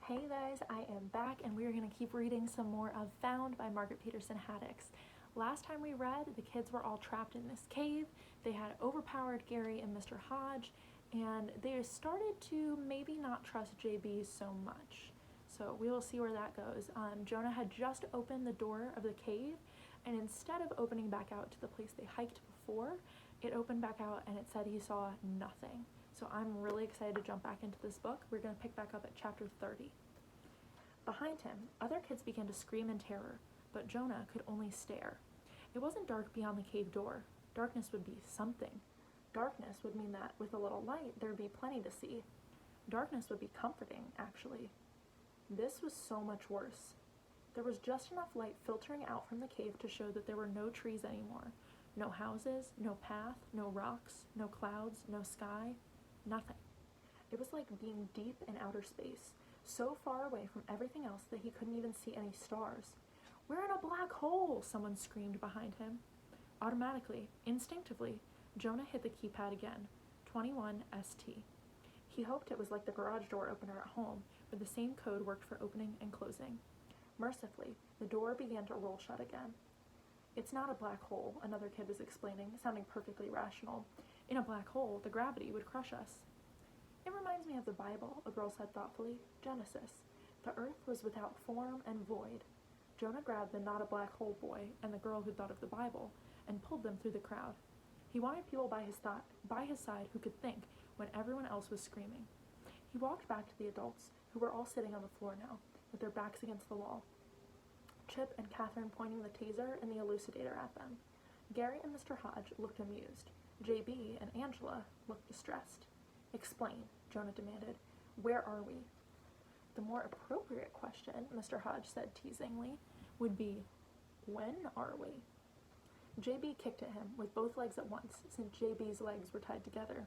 Hey guys, I am back and we are going to keep reading some more of Found by Margaret Peterson Haddix. Last time we read, the kids were all trapped in this cave. They had overpowered Gary and Mr. Hodge, and they started to maybe not trust JB so much. So we will see where that goes. Jonah had just opened the door of the cave, and instead of opening back out to the place they hiked before, it opened back out and it said he saw nothing. So I'm really excited to jump back into this book. We're going to pick back up at chapter 30. Behind him, other kids began to scream in terror, but Jonah could only stare. It wasn't dark beyond the cave door. Darkness would be something. Darkness would mean that with a little light, there'd be plenty to see. Darkness would be comforting, actually. This was so much worse. There was just enough light filtering out from the cave to show that there were no trees anymore. No houses, no path, no rocks, no clouds, no sky, nothing. It was like being deep in outer space, so far away from everything else that he couldn't even see any stars. "We're in a black hole!" someone screamed behind him. Automatically, instinctively, Jonah hit the keypad again, 21ST. He hoped it was like the garage door opener at home, where the same code worked for opening and closing. Mercifully, the door began to roll shut again. "It's not a black hole," another kid was explaining, sounding perfectly rational. "In a black hole, the gravity would crush us." "It reminds me of the Bible," a girl said thoughtfully. "Genesis. The earth was without form and void." Jonah grabbed the not a black hole boy and the girl who thought of the Bible and pulled them through the crowd. He wanted people by his side who could think when everyone else was screaming. He walked back to the adults, who were all sitting on the floor now, with their backs against the wall. Chip and Catherine pointing the taser and the elucidator at them. Gary and Mr. Hodge looked amused. JB and Angela looked distressed. "Explain," Jonah demanded. "Where are we?" "The more appropriate question," Mr. Hodge said teasingly, "would be, when are we?" JB kicked at him with both legs at once, since JB's legs were tied together.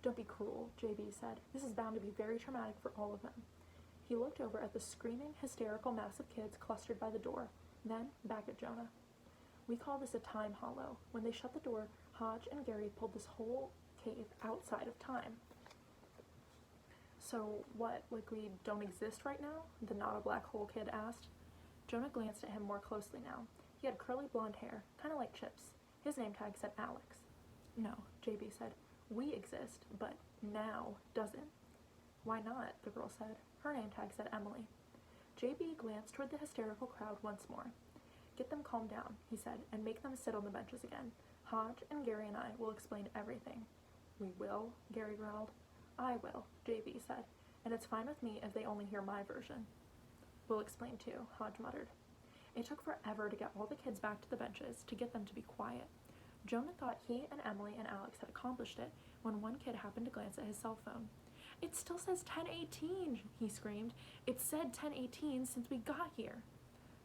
"Don't be cruel," JB said. "This is bound to be very traumatic for all of them." He looked over at the screaming, hysterical mass of kids clustered by the door, then back at Jonah. "We call this a time hollow. When they shut the door, Hodge and Gary pulled this whole cave outside of time." "So what, like we don't exist right now?" the not a black hole kid asked. Jonah glanced at him more closely now. He had curly blonde hair, kind of like Chip's. His name tag said Alex. "No," JB said. "We exist, but now doesn't." "Why not?" the girl said. Her name tag said Emily. JB glanced toward the hysterical crowd once more. "Get them calmed down," he said, "and make them sit on the benches again. Hodge and Gary and I will explain everything." "We will?" Gary growled. "I will," JB said, "and it's fine with me if they only hear my version." "We'll explain too," Hodge muttered. It took forever to get all the kids back to the benches, to get them to be quiet. Jonah thought he and Emily and Alex had accomplished it when one kid happened to glance at his cell phone. "It still says 10:18, he screamed. "It's said 10:18 since we got here."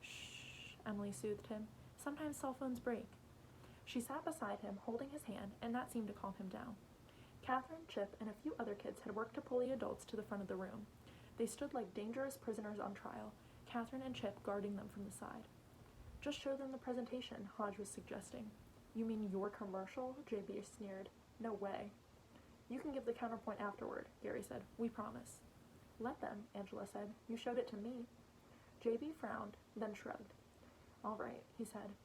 "Shh," Emily soothed him. "Sometimes cell phones break." She sat beside him, holding his hand, and that seemed to calm him down. Catherine, Chip, and a few other kids had worked to pull the adults to the front of the room. They stood like dangerous prisoners on trial, Catherine and Chip guarding them from the side. "Just show them the presentation," Hodge was suggesting. "You mean your commercial?" JB sneered. "No way." "You can give the counterpoint afterward," Gary said. "We promise." "Let them," Angela said. "You showed it to me." JB frowned, then shrugged. "All right," he said.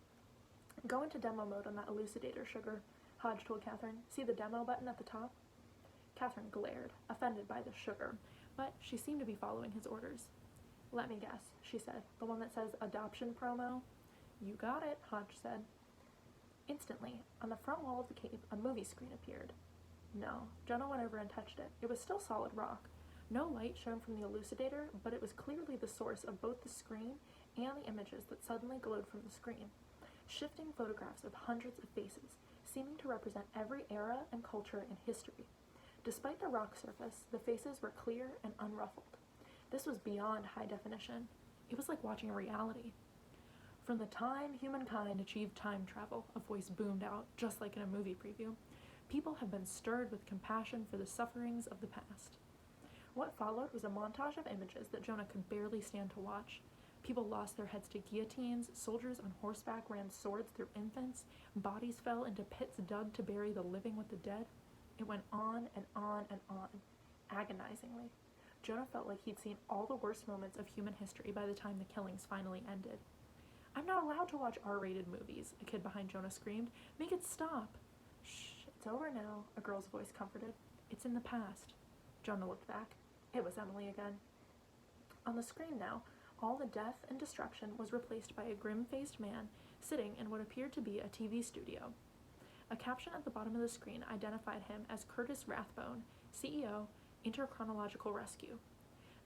"Go into demo mode on that elucidator, Sugar," Hodge told Catherine. "See the demo button at the top?" Catherine glared, offended by the sugar, but she seemed to be following his orders. "Let me guess," she said. "The one that says adoption promo?" "You got it," Hodge said. Instantly, on the front wall of the cave, a movie screen appeared. No, Jonah went over and touched it. It was still solid rock. No light shone from the elucidator, but it was clearly the source of both the screen and the images that suddenly glowed from the screen. Shifting photographs of hundreds of faces, seeming to represent every era and culture in history. Despite the rock surface, the faces were clear and unruffled. This was beyond high definition. It was like watching a reality. "From the time humankind achieved time travel," a voice boomed out, just like in a movie preview, "people have been stirred with compassion for the sufferings of the past." What followed was a montage of images that Jonah could barely stand to watch. People lost their heads to guillotines, soldiers on horseback rammed swords through infants, bodies fell into pits dug to bury the living with the dead. It went on and on and on, agonizingly. Jonah felt like he'd seen all the worst moments of human history by the time the killings finally ended. "I'm not allowed to watch R-rated movies," a kid behind Jonah screamed. "Make it stop." "Shh, it's over now," a girl's voice comforted. "It's in the past." Jonah looked back. It was Emily again. On the screen now, all the death and destruction was replaced by a grim-faced man sitting in what appeared to be a TV studio. A caption at the bottom of the screen identified him as Curtis Rathbone, CEO, Interchronological Rescue.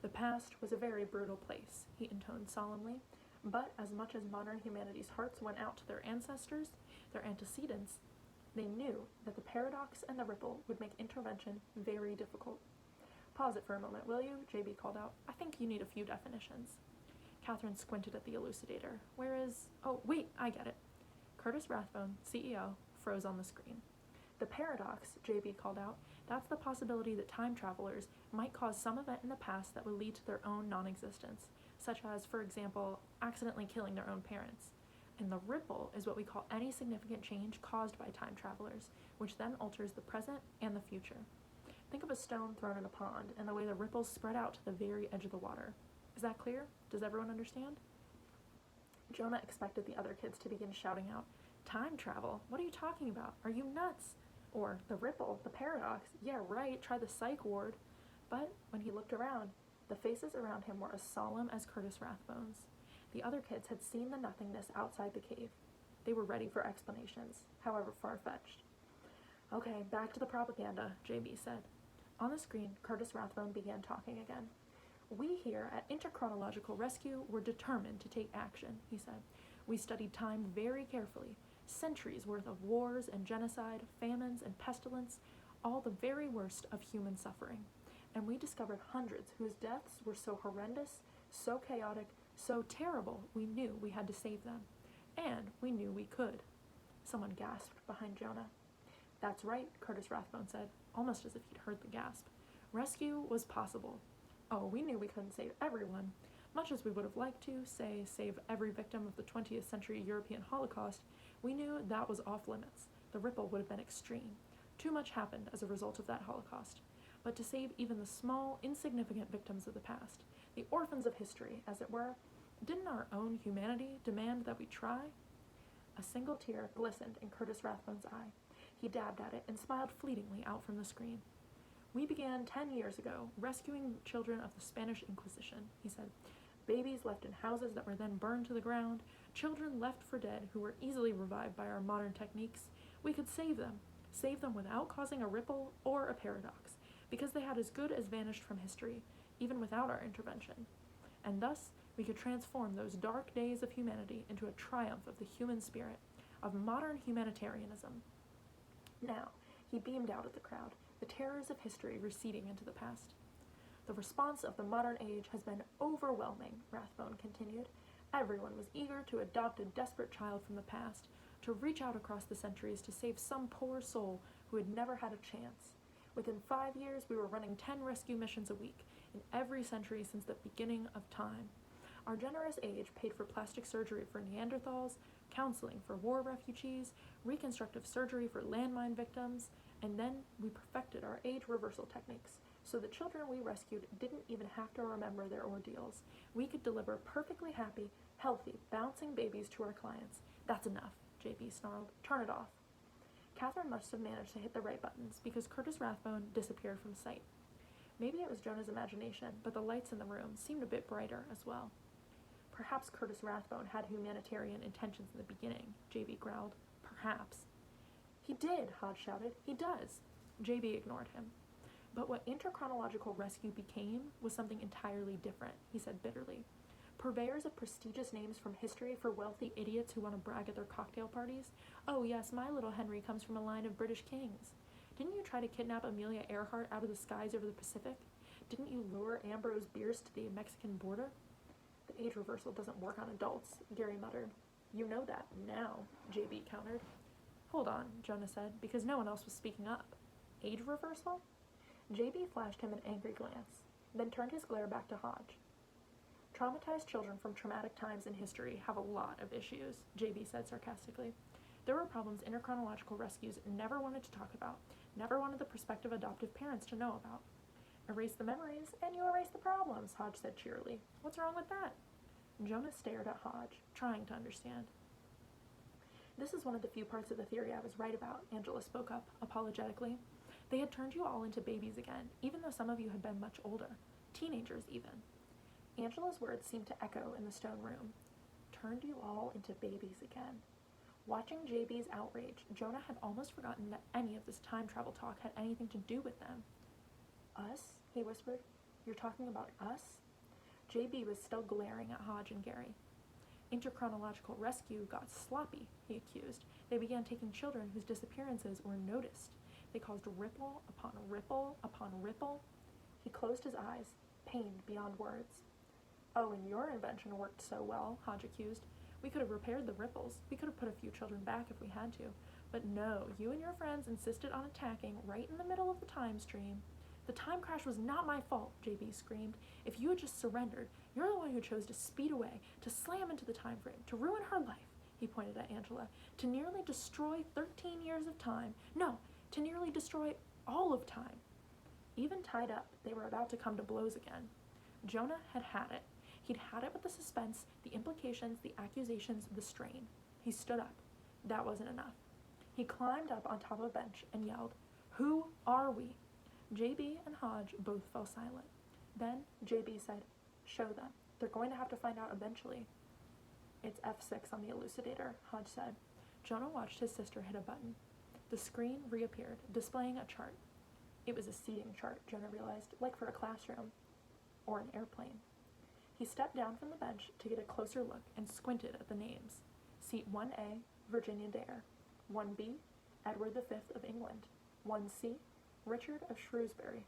"The past was a very brutal place," he intoned solemnly, but as much as modern humanity's hearts went out to their ancestors, their antecedents, they knew that the paradox and the ripple would make intervention very difficult. "Pause it for a moment, will you?" JB called out. "I think you need a few definitions." Catherine squinted at the elucidator. "Where is... Oh, wait, I get it." Curtis Rathbone, CEO, froze on the screen. "The paradox," JB called out, "that's the possibility that time travelers might cause some event in the past that would lead to their own non-existence, such as, for example, accidentally killing their own parents. And the ripple is what we call any significant change caused by time travelers, which then alters the present and the future. Think of a stone thrown in a pond and the way the ripples spread out to the very edge of the water. Is that clear? Does everyone understand?" Jonah expected the other kids to begin shouting out, "Time travel? What are you talking about? Are you nuts?" Or, "The ripple, the paradox, yeah, right, try the psych ward." But when he looked around, the faces around him were as solemn as Curtis Rathbone's. The other kids had seen the nothingness outside the cave. They were ready for explanations, however far-fetched. "Okay, back to the propaganda," JB said. On the screen, Curtis Rathbone began talking again. "We here at Interchronological Rescue were determined to take action," he said. "We studied time very carefully, centuries worth of wars and genocide, famines and pestilence, all the very worst of human suffering. And we discovered hundreds whose deaths were so horrendous, so chaotic, so terrible, we knew we had to save them. And we knew we could." Someone gasped behind Jonah. "That's right," Curtis Rathbone said, almost as if he'd heard the gasp. "Rescue was possible. Oh, we knew we couldn't save everyone. Much as we would have liked to, say, save every victim of the 20th century European Holocaust, we knew that was off limits. The ripple would have been extreme. Too much happened as a result of that Holocaust. But to save even the small, insignificant victims of the past, the orphans of history, as it were, didn't our own humanity demand that we try?" A single tear glistened in Curtis Rathbone's eye. He dabbed at it and smiled fleetingly out from the screen. "We began 10 years ago, rescuing children of the Spanish Inquisition," he said. "Babies left in houses that were then burned to the ground, children left for dead who were easily revived by our modern techniques. We could save them without causing a ripple or a paradox, because they had as good as vanished from history, even without our intervention. And thus, we could transform those dark days of humanity into a triumph of the human spirit, of modern humanitarianism." Now, he beamed out at the crowd, the terrors of history receding into the past. "The response of the modern age has been overwhelming," Rathbone continued. "Everyone was eager to adopt a desperate child from the past, to reach out across the centuries to save some poor soul who had never had a chance. Within 5 years, we were running 10 rescue missions a week, in every century since the beginning of time. Our generous age paid for plastic surgery for Neanderthals, counseling for war refugees, reconstructive surgery for landmine victims, and then we perfected our age reversal techniques, so the children we rescued didn't even have to remember their ordeals. We could deliver perfectly happy, healthy, bouncing babies to our clients. That's enough," JB snarled. "Turn it off." Catherine must have managed to hit the right buttons, because Curtis Rathbone disappeared from sight. Maybe it was Jonah's imagination, but the lights in the room seemed a bit brighter as well. "Perhaps Curtis Rathbone had humanitarian intentions in the beginning," JB growled. "Perhaps." "He did," Hodge shouted. "He does." JB ignored him. "But what Interchronological Rescue became was something entirely different," he said bitterly. "Purveyors of prestigious names from history for wealthy idiots who want to brag at their cocktail parties. Oh yes, my little Henry comes from a line of British kings. Didn't you try to kidnap Amelia Earhart out of the skies over the Pacific? Didn't you lure Ambrose Bierce to the Mexican border?" "The age reversal doesn't work on adults," Gary muttered. "You know that now," JB countered. "Hold on," Jonah said, because no one else was speaking up. "Age reversal?" JB flashed him an angry glance, then turned his glare back to Hodge. "Traumatized children from traumatic times in history have a lot of issues," JB said sarcastically. "There were problems Interchronological Rescues never wanted to talk about, never wanted the prospective adoptive parents to know about. Erase the memories, and you erase the problems, Hodge said cheerily. What's wrong with that? Jonah stared at Hodge, trying to understand. This is one of the few parts of the theory I was right about, Angela spoke up, apologetically. They had turned you all into babies again, even though some of you had been much older. Teenagers, even. Angela's words seemed to echo in the stone room. Turned you all into babies again. Watching JB's outrage, Jonah had almost forgotten that any of this time travel talk had anything to do with them. Us? He whispered. You're talking about us? JB was still glaring at Hodge and Gary. Interchronological rescue got sloppy, he accused. They began taking children whose disappearances were noticed. They caused ripple upon ripple upon ripple. He closed his eyes, pained beyond words. Oh, and your invention worked so well, Hodge accused. We could have repaired the ripples. We could have put a few children back if we had to. But no, you and your friends insisted on attacking right in the middle of the time stream. The time crash was not my fault, JB screamed. If you had just surrendered, you're the one who chose to speed away, to slam into the time frame, to ruin her life, he pointed at Angela, to nearly destroy 13 years of time. No, to nearly destroy all of time. Even tied up, they were about to come to blows again. Jonah had had it. He'd had it with the suspense, the implications, the accusations, the strain. He stood up. That wasn't enough. He climbed up on top of a bench and yelled, "Who are we?" JB and Hodge both fell silent. Then JB said, "Show them. They're going to have to find out eventually." "It's F6 on the elucidator," Hodge said. Jonah watched his sister hit a button. The screen reappeared, displaying a chart. It was a seating chart, Jonah realized, like for a classroom. Or an airplane. He stepped down from the bench to get a closer look and squinted at the names. Seat 1A, Virginia Dare. 1B, Edward V of England. 1C, Richard of Shrewsbury.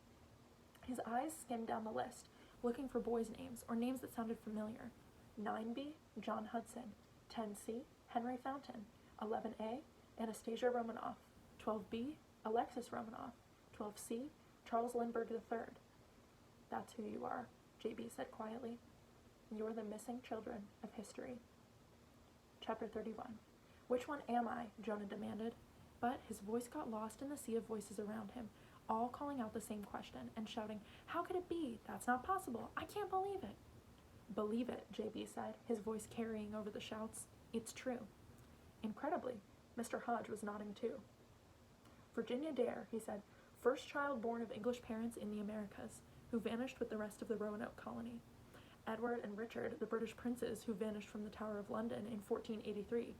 His eyes skimmed down the list, looking for boys' names or names that sounded familiar. 9B, John Hudson. 10C, Henry Fountain. 11A, Anastasia Romanoff. 12B, Alexis Romanoff. 12C, Charles Lindbergh III. That's who you are, JB said quietly. You're the missing children of history. Chapter 31. Which one am I? Jonah demanded. But his voice got lost in the sea of voices around him, all calling out the same question and shouting, "How could it be? That's not possible. I can't believe it." "Believe it," JB said, his voice carrying over the shouts. "It's true." Incredibly, Mr. Hodge was nodding too. "Virginia Dare," he said, "first child born of English parents in the Americas, who vanished with the rest of the Roanoke colony. Edward and Richard, the British princes who vanished from the Tower of London in 1483.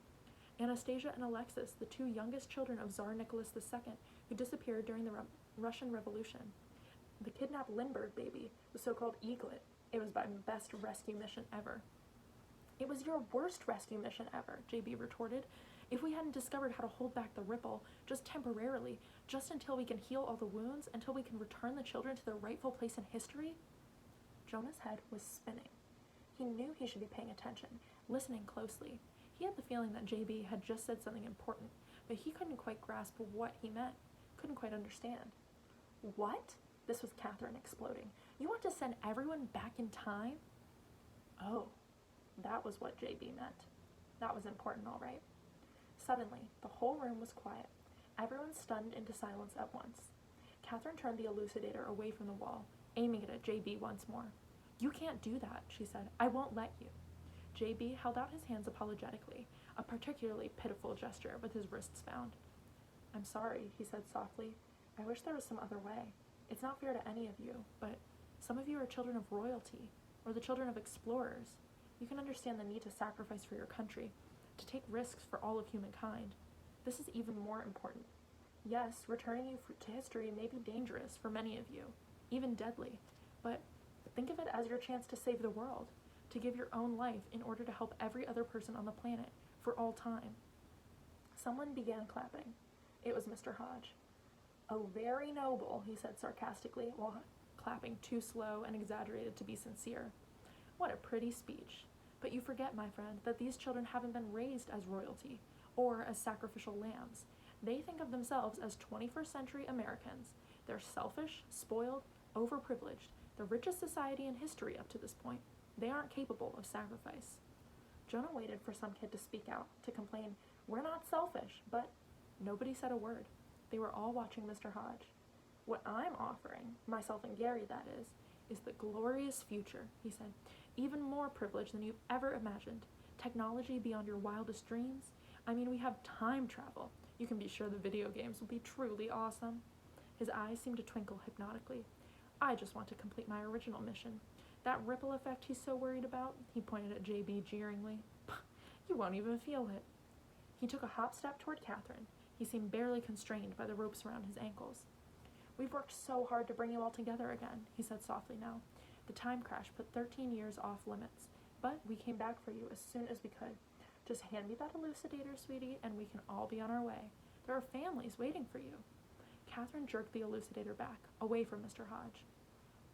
Anastasia and Alexis, the two youngest children of Tsar Nicholas II, who disappeared during the Russian Revolution. The kidnapped Lindbergh baby, the so-called Eaglet. It was my best rescue mission ever." "It was your worst rescue mission ever," JB retorted. "If we hadn't discovered how to hold back the ripple, just temporarily, just until we can heal all the wounds, until we can return the children to their rightful place in history." Jonah's head was spinning. He knew he should be paying attention, listening closely. He had the feeling that JB had just said something important, but he couldn't quite grasp what he meant, couldn't quite understand. "What?" This was Catherine exploding. "You want to send everyone back in time?" Oh, that was what JB meant. That was important, all right. Suddenly, the whole room was quiet. Everyone stunned into silence at once. Catherine turned the elucidator away from the wall, aiming it at JB once more. "You can't do that," she said. "I won't let you." JB held out his hands apologetically, a particularly pitiful gesture with his wrists bound. "I'm sorry," he said softly. "I wish there was some other way. It's not fair to any of you, but some of you are children of royalty, or the children of explorers. You can understand the need to sacrifice for your country, to take risks for all of humankind. This is even more important. Yes, returning you to history may be dangerous for many of you, even deadly, but think of it as your chance to save the world, to give your own life in order to help every other person on the planet, for all time." Someone began clapping. It was Mr. Hodge. "Oh, very noble," he said sarcastically, while clapping too slow and exaggerated to be sincere. "What a pretty speech. But you forget, my friend, that these children haven't been raised as royalty, or as sacrificial lambs. They think of themselves as 21st century Americans. They're selfish, spoiled, overprivileged, the richest society in history up to this point. They aren't capable of sacrifice." Jonah waited for some kid to speak out, to complain, "We're not selfish," but nobody said a word. They were all watching Mr. Hodge. What I'm offering, myself and Gary that is the glorious future, he said. Even more privilege than you've ever imagined. Technology beyond your wildest dreams. I mean, we have time travel. You can be sure the video games will be truly awesome. His eyes seemed to twinkle hypnotically. I just want to complete my original mission. That ripple effect he's so worried about, he pointed at JB jeeringly. You won't even feel it. He took a hop step toward Catherine. He seemed barely constrained by the ropes around his ankles. We've worked so hard to bring you all together again, he said softly now. The time crash put 13 years off limits, but we came back for you as soon as we could. Just hand me that elucidator, sweetie, and we can all be on our way. There are families waiting for you. Catherine jerked the elucidator back, away from Mr. Hodge.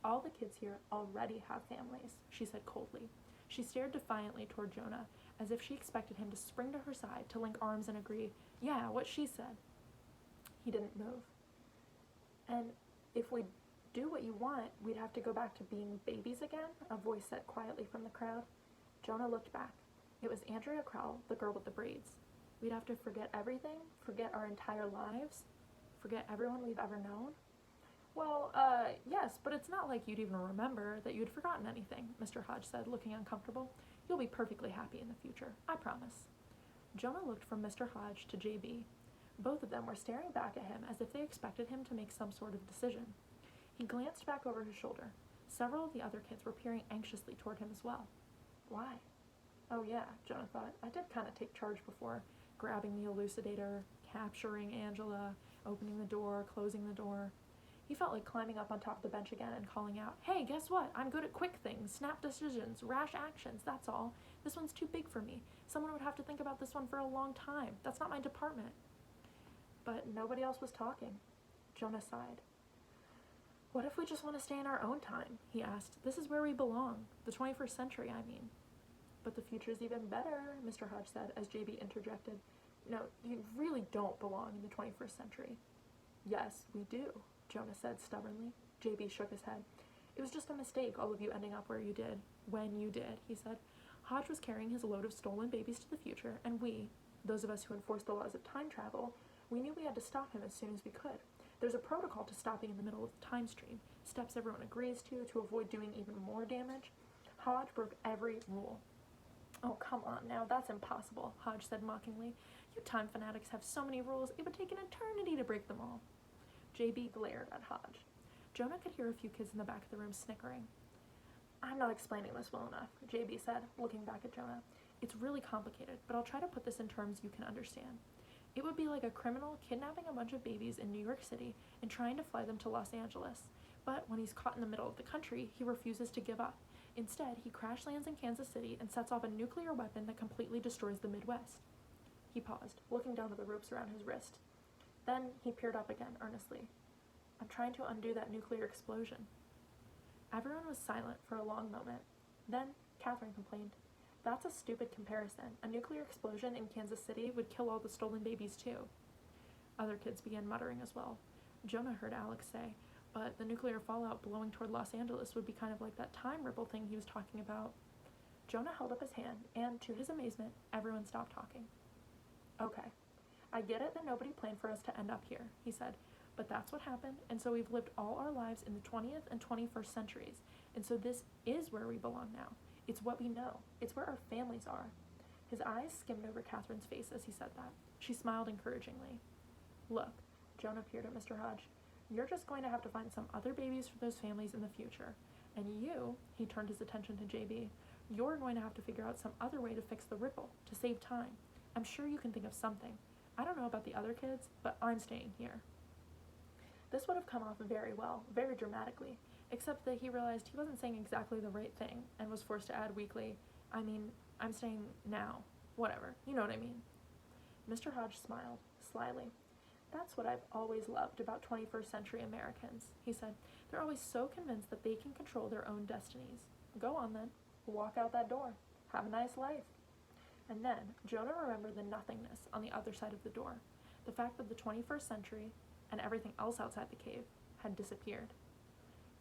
All the kids here already have families, she said coldly. She stared defiantly toward Jonah, as if she expected him to spring to her side, to link arms and agree, yeah, what she said. He didn't move. And if we do what you want, we'd have to go back to being babies again, a voice said quietly from the crowd. Jonah looked back. It was Andrea Crowell, the girl with the braids. We'd have to forget everything, forget our entire lives, forget everyone we've ever known. Well, yes, but it's not like you'd even remember that you'd forgotten anything, Mr. Hodge said, looking uncomfortable. You'll be perfectly happy in the future, I promise. Jonah looked from Mr. Hodge to JB. Both of them were staring back at him as if they expected him to make some sort of decision. He glanced back over his shoulder. Several of the other kids were peering anxiously toward him as well. Why? Oh yeah, Jonah thought. I did kind of take charge before, grabbing the elucidator, capturing Angela, opening the door, closing the door. He felt like climbing up on top of the bench again and calling out, hey, guess what? I'm good at quick things, snap decisions, rash actions, that's all. This one's too big for me. Someone would have to think about this one for a long time. That's not my department. But nobody else was talking. Jonah sighed. What if we just want to stay in our own time? He asked. This is where we belong. The 21st century, I mean. But the future's even better, Mr. Hodge said, as JB interjected. No, you really don't belong in the 21st century. Yes, we do, Jonah said stubbornly. JB shook his head. It was just a mistake, all of you ending up where you did. When you did, he said. Hodge was carrying his load of stolen babies to the future, and we, those of us who enforce the laws of time travel, we knew we had to stop him as soon as we could. There's a protocol to stopping in the middle of the time stream, steps everyone agrees to avoid doing even more damage. Hodge broke every rule. Oh, come on now, that's impossible, Hodge said mockingly. You time fanatics have so many rules, it would take an eternity to break them all. JB glared at Hodge. Jonah could hear a few kids in the back of the room snickering. I'm not explaining this well enough, JB said, looking back at Jonah. It's really complicated, but I'll try to put this in terms you can understand. It would be like a criminal kidnapping a bunch of babies in New York City and trying to fly them to Los Angeles. But when he's caught in the middle of the country, he refuses to give up. Instead, he crash lands in Kansas City and sets off a nuclear weapon that completely destroys the Midwest. He paused, looking down at the ropes around his wrist. Then he peered up again, earnestly. I'm trying to undo that nuclear explosion. Everyone was silent for a long moment. Then Catherine complained. That's a stupid comparison. A nuclear explosion in Kansas City would kill all the stolen babies too. Other kids began muttering as well. Jonah heard Alex say, but the nuclear fallout blowing toward Los Angeles would be kind of like that time ripple thing he was talking about. Jonah held up his hand, and to his amazement, everyone stopped talking. Okay, I get it that nobody planned for us to end up here, he said, but that's what happened, and so we've lived all our lives in the 20th and 21st centuries, and so this is where we belong now. It's what we know. It's where our families are. His eyes skimmed over Catherine's face as he said that. She smiled encouragingly. Look, Jonah peered at Mr. Hodge, you're just going to have to find some other babies for those families in the future. And you, he turned his attention to JB, you're going to have to figure out some other way to fix the ripple, to save time. I'm sure you can think of something. I don't know about the other kids, but I'm staying here. This would have come off very well, very dramatically, except that he realized he wasn't saying exactly the right thing and was forced to add weakly, I mean, I'm staying now. Whatever, you know what I mean. Mr. Hodge smiled, slyly. That's what I've always loved about 21st century Americans, he said. They're always so convinced that they can control their own destinies. Go on then. Walk out that door. Have a nice life. And then Jonah remembered the nothingness on the other side of the door, the fact that the 21st century and everything else outside the cave had disappeared.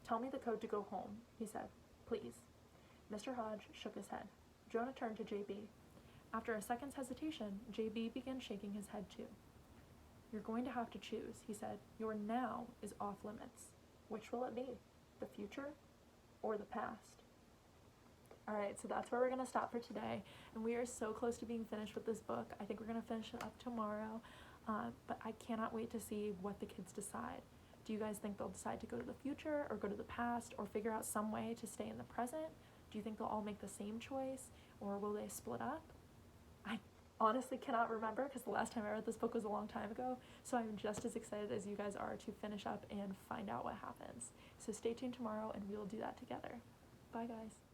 Tell me the code to go home, he said. Please. Mr. Hodge shook his head. Jonah turned to JB. After a second's hesitation, JB began shaking his head too. You're going to have to choose, he said. Your now is off limits. Which will it be? The future or the past? All right, so that's where we're going to stop for today. And we are so close to being finished with this book. I think we're going to finish it up tomorrow. But I cannot wait to see what the kids decide. Do you guys think they'll decide to go to the future or go to the past or figure out some way to stay in the present? Do you think they'll all make the same choice or will they split up? I honestly cannot remember because the last time I read this book was a long time ago. So I'm just as excited as you guys are to finish up and find out what happens. So stay tuned tomorrow and we will do that together. Bye guys.